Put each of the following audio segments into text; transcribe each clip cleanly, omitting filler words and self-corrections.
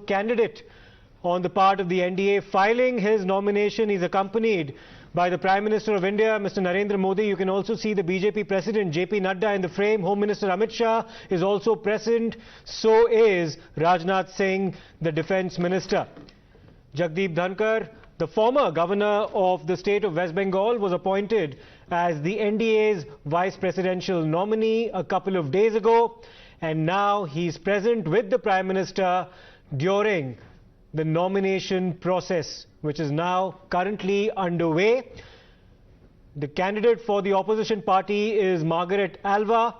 candidate on the part of the NDA filing his nomination. He's accompanied by the Prime Minister of India, Mr. Narendra Modi. You can also see the BJP President JP Nadda in the frame. Home Minister Amit Shah is also present. So is Rajnath Singh, the Defence Minister. Jagdeep Dhankhar, the former governor of the state of West Bengal, was appointed as the NDA's vice presidential nominee a couple of days ago. And now he's present with the Prime Minister during the nomination process, which is now currently underway. The candidate for the opposition party is Margaret Alva,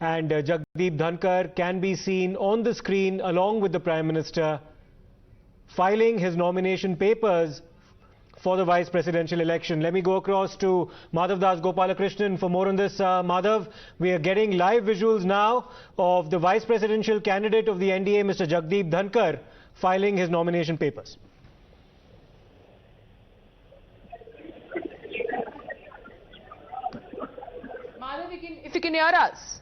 and Jagdeep Dhankhar can be seen on the screen along with the Prime Minister filing his nomination papers for the vice presidential election. Let me go across to Madhav Das Gopalakrishnan for more on this. Madhav, we are getting live visuals now of the vice presidential candidate of the NDA, Mr. Jagdeep Dhankhar, filing his nomination papers. Madhav, if you can hear us.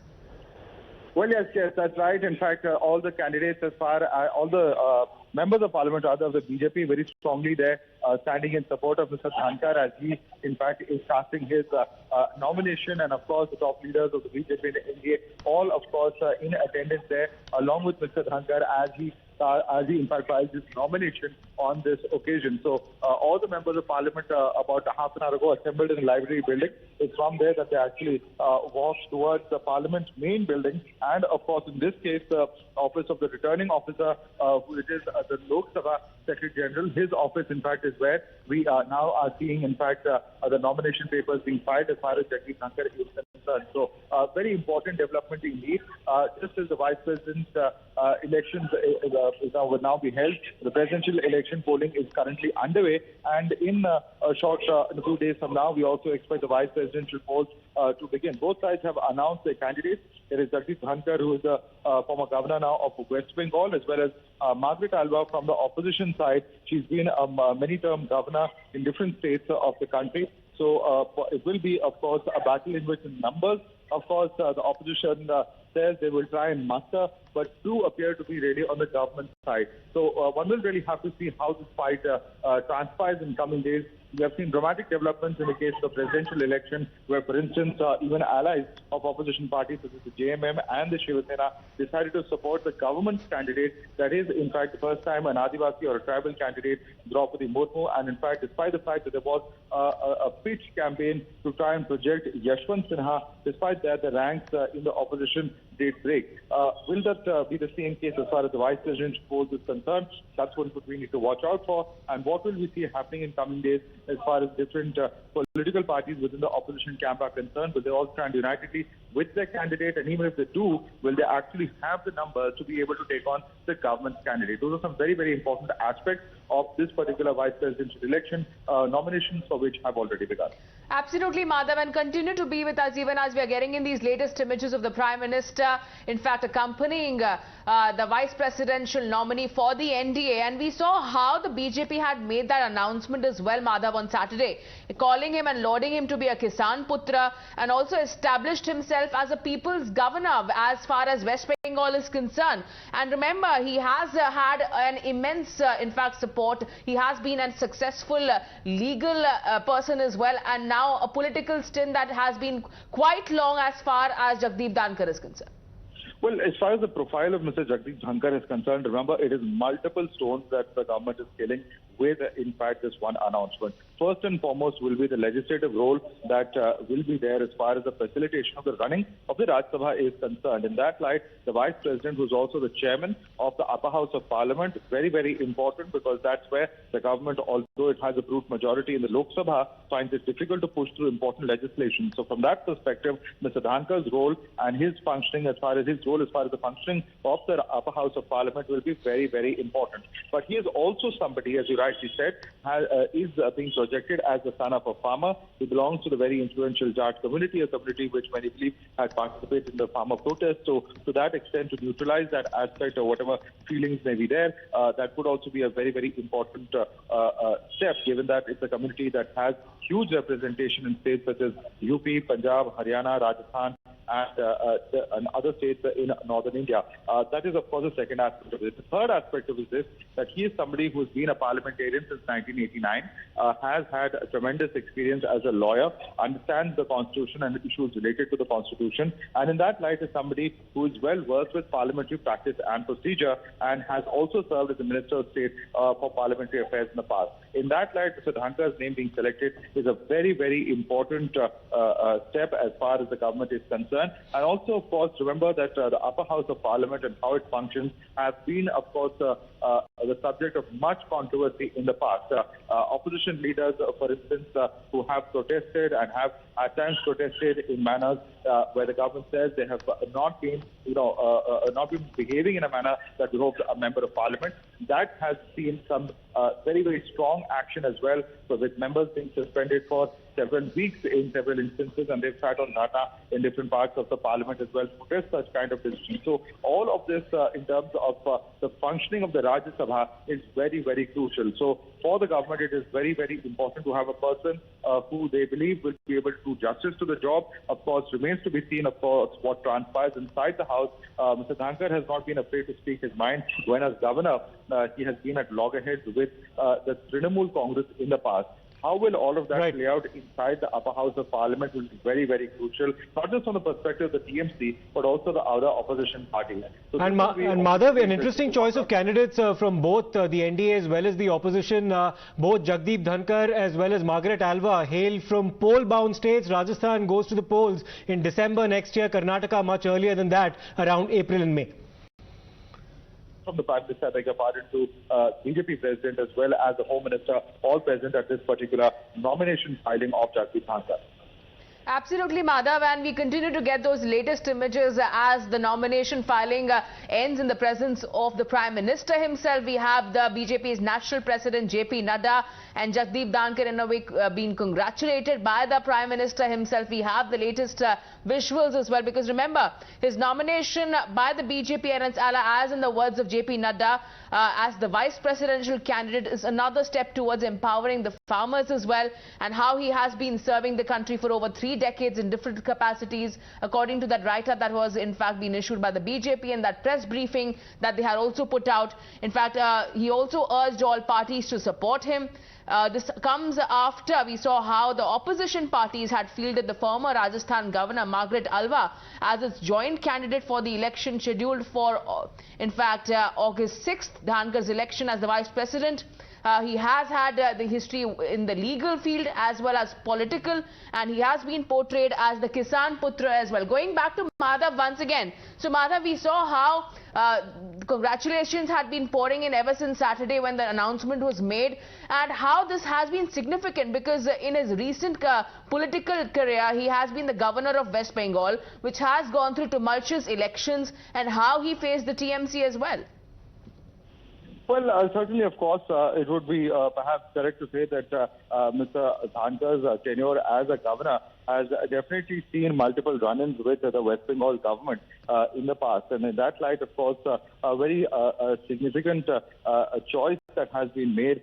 Well, yes, that's right. In fact, all the candidates, all the members of parliament, rather, of the BJP, very strongly there, standing in support of Mr. Dhankhar, as he, in fact, is casting his nomination. And, of course, the top leaders of the BJP and the NDA, all, of course, in attendance there, along with Mr. Dhankhar, as he in fact files his nomination on this occasion. So all the members of parliament about half an hour ago assembled in the library building. It's from there that they actually walked towards the parliament's main building. And of course, in this case, the office of the returning officer, which is the Lok Sabha Secretary General, his office, in fact, is where we now are seeing, in fact, the nomination papers being filed as far as Jagdeep Dhankhar is concerned. So very important development indeed. Just as the vice president's elections will now be held, the presidential election polling is currently underway, and in a few days from now, we also expect the vice presidential polls to begin. Both sides have announced their candidates. There is Jagdeep Dhankhar, who is the former governor now of West Bengal, as well as Margaret Alva from the opposition side. She's been a many-term governor in different states of the country. So it will be, of course, a battle in which in numbers, of course, the opposition says they will try and muster, but do appear to be really on the government side. So one will really have to see how this fight transpires in coming days. We have seen dramatic developments in the case of the presidential election, where, for instance, even allies of opposition parties such as the JMM and the Shiv Sena decided to support the government's candidate. That is, in fact, the first time an Adivasi or a tribal candidate, Droupadi Murmu. And in fact, despite the fact that there was a pitch campaign to try and project Yashwant Sinha, despite that, the ranks in the opposition did break. Will that be the same case as far as the vice presidential polls is concerned? That's what we need to watch out for. And what will we see happening in coming days as far as different political parties within the opposition camp are concerned? Will they all stand unitedly with their candidate? And even if they do, will they actually have the numbers to be able to take on the government's candidate? Those are some very, very important aspects of this particular vice presidential election, nominations for which have already begun. Absolutely, Madhav, and continue to be with us even as we are getting in these latest images of the Prime Minister, in fact, accompanying the vice presidential nominee for the NDA. And we saw how the BJP had made that announcement as well, Madhav, on Saturday, calling him and lauding him to be a Kisan Putra, and also established himself as a people's governor as far as West Bengal is concerned. And remember, he has had an immense, in fact, support. He has been a successful legal person as well, and now a political stint that has been quite long as far as Jagdeep Dhankhar is concerned. Well, as far as the profile of Mr. Jagdeep Dhankhar is concerned, remember, it is multiple stones that the government is killing with, in fact, this one announcement. First and foremost will be the legislative role that will be there as far as the facilitation of the running of the Raj Sabha is concerned. In that light, the Vice President, who's also the chairman of the Upper House of Parliament, very, very important, because that's where the government, although it has a brute majority in the Lok Sabha, finds it difficult to push through important legislation. So from that perspective, Mr. Dhankhar's role and his functioning as far as the functioning of the Upper House of Parliament will be very, very important. But he is also somebody, as you rightly said, is being projected as the son of a farmer. He belongs to the very influential Jat community, a community which many believe had participated in the farmer protest. So to that extent, to neutralize that aspect or whatever feelings may be there, that could also be a very, very important step, given that it's a community that has huge representation in states such as UP, Punjab, Haryana, Rajasthan, and other states in northern India. That is, of course, the second aspect of it. The third aspect of it is that he is somebody who has been a parliamentarian since 1989, has had a tremendous experience as a lawyer, understands the Constitution and issues related to the Constitution, and in that light is somebody who is well versed with parliamentary practice and procedure, and has also served as the Minister of State for Parliamentary Affairs in the past. In that light, Mr. Dhankhar's name being selected is a very, very important step as far as the government is concerned. And also, of course, remember that the upper house of Parliament and how it functions have been, of course, the subject of much controversy in the past. Opposition leaders, for instance, who have protested and have at times protested in manners where the government says they have not been, not been behaving in a manner that behoves a member of Parliament. That has seen some very, very strong action as well, so with members being suspended for several weeks in several instances, and they've sat on Nadda in different parts of the Parliament as well to protest such kind of decisions. So all of this in terms of the functioning of the Rajya Sabha is very, very crucial. So for the government, it is very, very important to have a person who they believe will be able to do justice to the job. Of course, remains to be seen, of course, what transpires inside the House. Mr. Dhankar has not been afraid to speak his mind. When as governor, he has been at loggerheads with the Trinamool Congress in the past. How will all of that play out inside the upper house of Parliament will be very, very crucial, not just from the perspective of the TMC, but also the other opposition parties. So and Madhav, an interesting choice of candidates from both the NDA as well as the opposition. Both Jagdeep Dhankhar as well as Margaret Alva hail from poll-bound states. Rajasthan goes to the polls in December next year, Karnataka much earlier than that, around April and May. From the Prime Minister, I beg your pardon, to BJP President as well as the Home Minister, all present at this particular nomination filing of Jagdeep Dhankhar. Absolutely, Madhav, and we continue to get those latest images as the nomination filing ends in the presence of the Prime Minister himself. We have the BJP's National President JP Nadda and Jagdeep Dhankhar in a way being congratulated by the Prime Minister himself. We have the latest visuals as well, because remember, his nomination by the BJP and its ally, as in the words of JP Nadda, as the vice presidential candidate, is another step towards empowering the farmers as well, and how he has been serving the country for over 3 decades in different capacities, according to that write-up that was in fact being issued by the BJP and that press briefing that they had also put out. In fact, he also urged all parties to support him. This comes after we saw how the opposition parties had fielded the former Rajasthan governor Margaret Alva as its joint candidate for the election scheduled for, in fact, August 6th, Dhankhar's election as the vice president. He has had the history in the legal field as well as political, and he has been portrayed as the Kisan Putra as well. Going back to Madhav once again. So Madhav, we saw how congratulations had been pouring in ever since Saturday when the announcement was made, and how this has been significant because in his recent political career, he has been the governor of West Bengal, which has gone through tumultuous elections, and how he faced the TMC as well. Well, certainly, of course, it would be perhaps correct to say that Mr. Dhankhar's tenure as a governor has definitely seen multiple run-ins with the West Bengal government in the past. And in that light, of course, a very significant choice that has been made